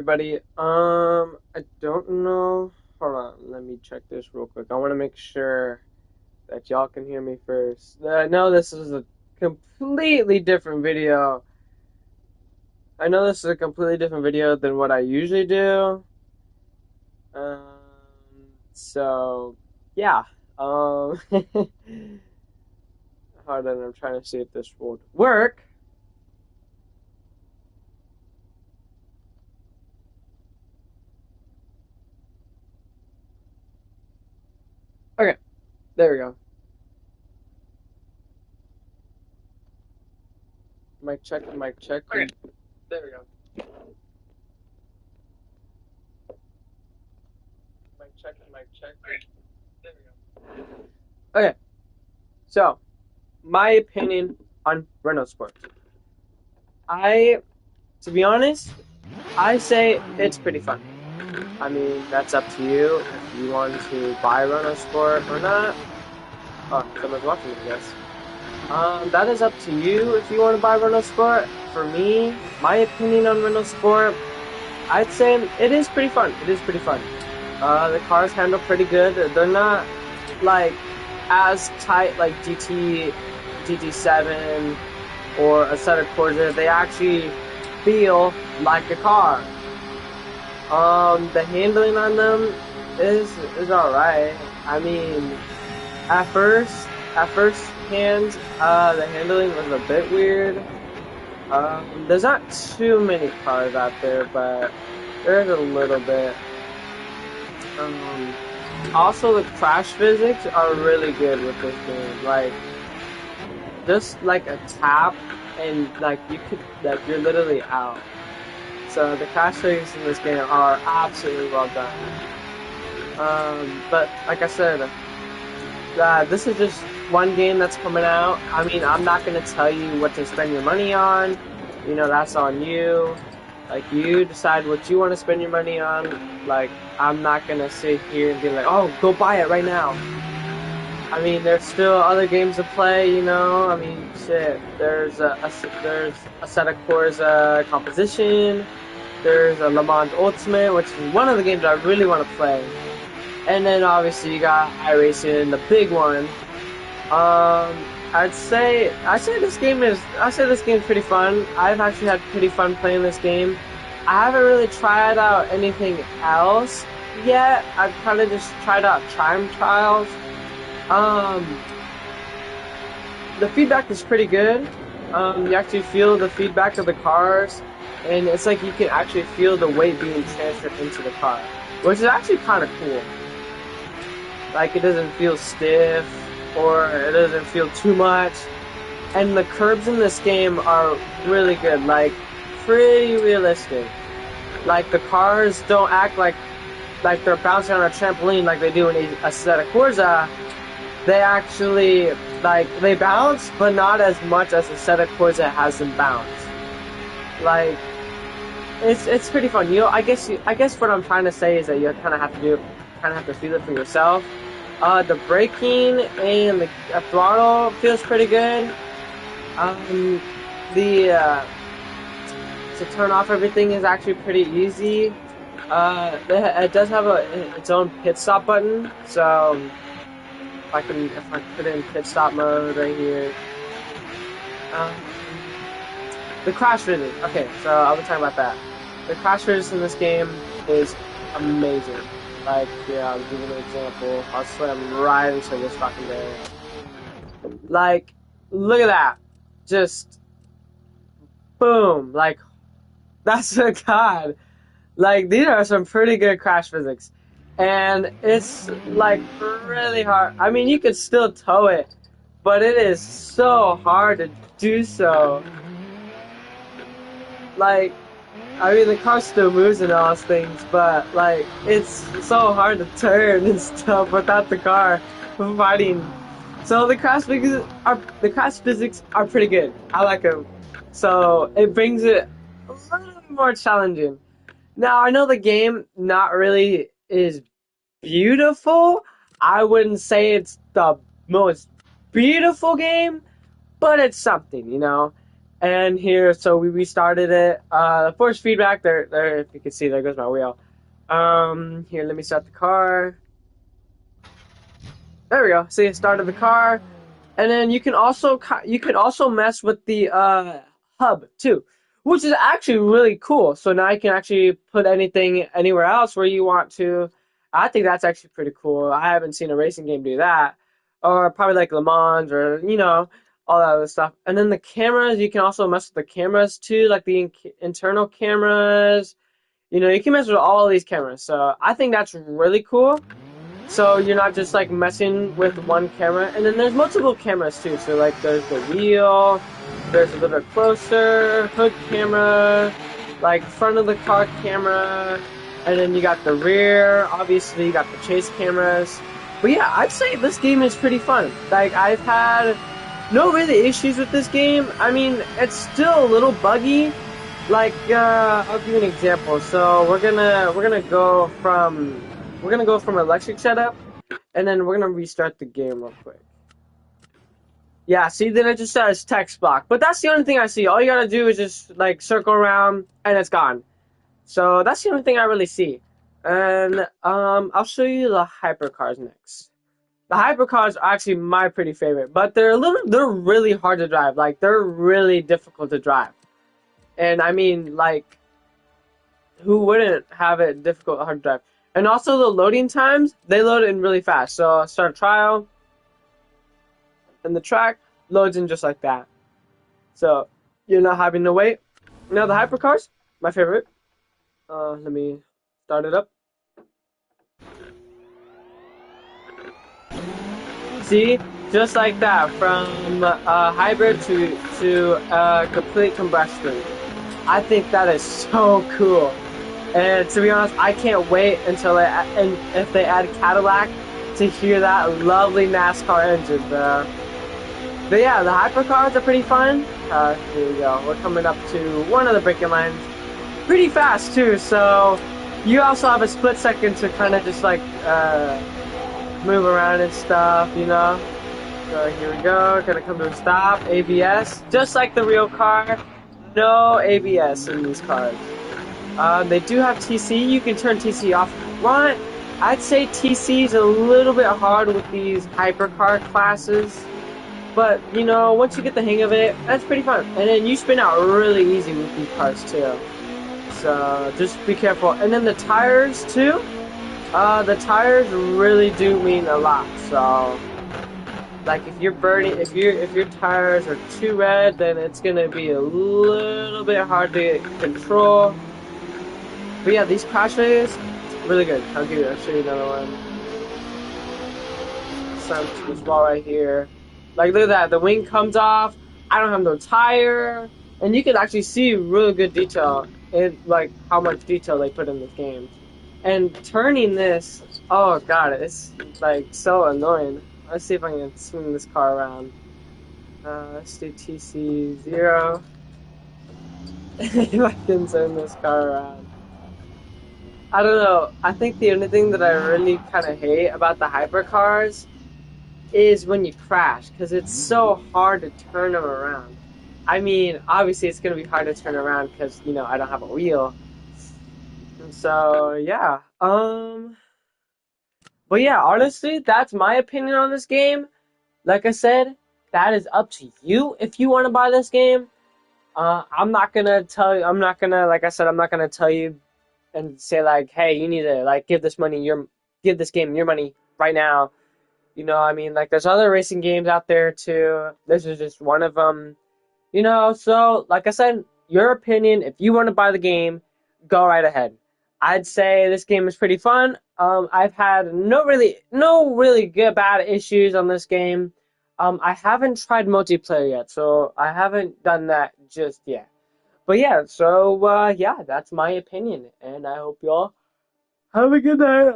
Everybody, I don't know. Hold on, let me check this real quick. I want to make sure that y'all can hear me first. I know this is a completely different video. I know this is a completely different video than what I usually do. So yeah. Um, hold on, I'm trying to see if this will work. Okay, there we go. Mic check, mic check. Okay, there we go. Mic check, mic check. Okay, there we go. Okay, so my opinion on rental sports. I, to be honest, I say it's pretty fun. I mean, that's up to you if you want to buy a rental sport or not. Oh, someone's watching, I guess. That is up to you if you want to buy a rental sport. For me, my opinion on rental sport, I'd say it is pretty fun. It is pretty fun. The cars handle pretty good. They're not like as tight like GT7 or a set of Corsa. They actually feel like a car. The handling on them is all right. I mean, at first hand, the handling was a bit weird. There's not too many cars out there, but there's a little bit. Um, Also, the crash physics are really good with this game. Like, just like a tap, and you're literally out. So the crash physics in this game are absolutely well done. But like I said, this is just one game that's coming out. I mean, I'm not gonna tell you what to spend your money on. You know, that's on you. Like, you decide what you want to spend your money on. Like, I'm not gonna sit here and be like, oh, go buy it right now. I mean, there's still other games to play, you know. I mean, shit. There's a set of cores composition. There's a Le Mans Ultimate, which is one of the games I really want to play. And then obviously you got iRacing, the big one. I say this game's pretty fun. I've actually had pretty fun playing this game. I haven't really tried out anything else yet. I've kind of just tried out time trials. Um, the feedback is pretty good. You actually feel the feedback of the cars, and it's like you can actually feel the weight being transferred into the car, which is actually kind of cool. Like, it doesn't feel stiff, or it doesn't feel too much. And the curbs in this game are really good, like, pretty realistic. Like, the cars don't act like they're bouncing on a trampoline like they do in a set of Corsa. They actually, like, they bounce, but not as much as a set of Corsa has them bounce. Like, it's pretty fun. You know, I guess what I'm trying to say is that you kind of have to feel it for yourself. The braking and the throttle feels pretty good. The To turn off everything is actually pretty easy. It does have its own pit stop button, so if I put in pit stop mode right here. Um, the crash physics. Okay, so I'll be talking about that. The crash physics in this game is amazing. Like, yeah, I'll give you an example. I'll slam right into this fucking barrier. Like, look at that. Just, boom. Like, that's a god. Like, these are some pretty good crash physics. And it's, like, really hard. I mean, you could still tow it, but it is so hard to do so. Like, I mean, the car still moves and all those things, but, like, it's so hard to turn and stuff without the car fighting. So the crash physics are pretty good. I like them. So it brings it a little more challenging. Now, I know the game not really is beautiful. I wouldn't say it's the most beautiful game, but it's something, you know. And here, so we restarted it. The force feedback, there, if you can see, there goes my wheel. Here, let me start the car. There we go. See, it started the car. And then you can also mess with the hub too, which is actually really cool. So now you can actually put anything anywhere else where you want to. I think that's actually pretty cool. I haven't seen a racing game do that, or probably like Le Mans or all that other stuff. And then the cameras, you can also mess with the cameras too, like the internal cameras. You can mess with all of these cameras. So I think that's really cool. So you're not just like messing with one camera, and then there's multiple cameras too. So like there's the wheel, there's a little bit closer, hood camera, like front of the car camera, and then you got the rear. Obviously, you got the chase cameras. But yeah, I'd say this game is pretty fun. Like I've had no really issues with this game. I mean, it's still a little buggy. Like I'll give you an example. So we're gonna go from electric setup, and then we're gonna restart the game real quick. Yeah, see, then it just says text block, but that's the only thing I see. All you gotta do is just like circle around, and it's gone. So that's the only thing I really see. And I'll show you the hypercars next. The hypercars are actually my pretty favorite, but they're really hard to drive. Like they're really difficult to drive. And I mean, like, who wouldn't have it difficult, hard to drive? And also the loading times, they load in really fast. So I'll start a trial, and the track loads in just like that. So you're not having to wait. Now the hypercars, my favorite. Let me start it up. See, just like that, from hybrid to complete combustion. I think that is so cool. And to be honest, I can't wait until and if they add Cadillac to hear that lovely NASCAR engine, bro. But yeah, the hypercars are pretty fun. Here we go. We're coming up to one of the braking lines. Pretty fast too, so you also have a split second to kind of just like move around and stuff. So here we go. Gonna come to a stop. ABS, just like the real car. No ABS in these cars. They do have TC. You can turn TC off if you want. I'd say TC is a little bit hard with these hypercar classes. But, once you get the hang of it, that's pretty fun. And then you spin out really easy with these cars, too. So, just be careful. And then the tires, too. The tires really do mean a lot. So, like, if your tires are too red, then it's going to be a little bit hard to control. But yeah, these crash rays, really good. I'll show you another one. This wall right here. Like, look at that. The wing comes off. I don't have no tire. And you can actually see really good detail in, like, how much detail they put in this game. And turning this, oh god, it's, like, so annoying. Let's see if I can swing this car around. Let's do TC0. If I can turn this car around. I don't know. I think the only thing that I really kind of hate about the hypercars is when you crash, because it's so hard to turn them around. I mean, obviously it's going to be hard to turn around because, I don't have a wheel. And so, yeah. But yeah, honestly, that's my opinion on this game. Like I said, that is up to you if you want to buy this game. I'm not going to tell you, like I said, I'm not going to tell you and say like, hey, you need to like give this game your money right now. I mean, like there's other racing games out there too. This is just one of them. So like I said, your opinion. If you want to buy the game, go right ahead. I'd say this game is pretty fun. I've had no really good bad issues on this game. I haven't tried multiplayer yet, so I haven't done that just yet. But yeah, so yeah, that's my opinion, and I hope y'all have a good night,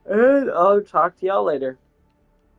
and I'll talk to y'all later.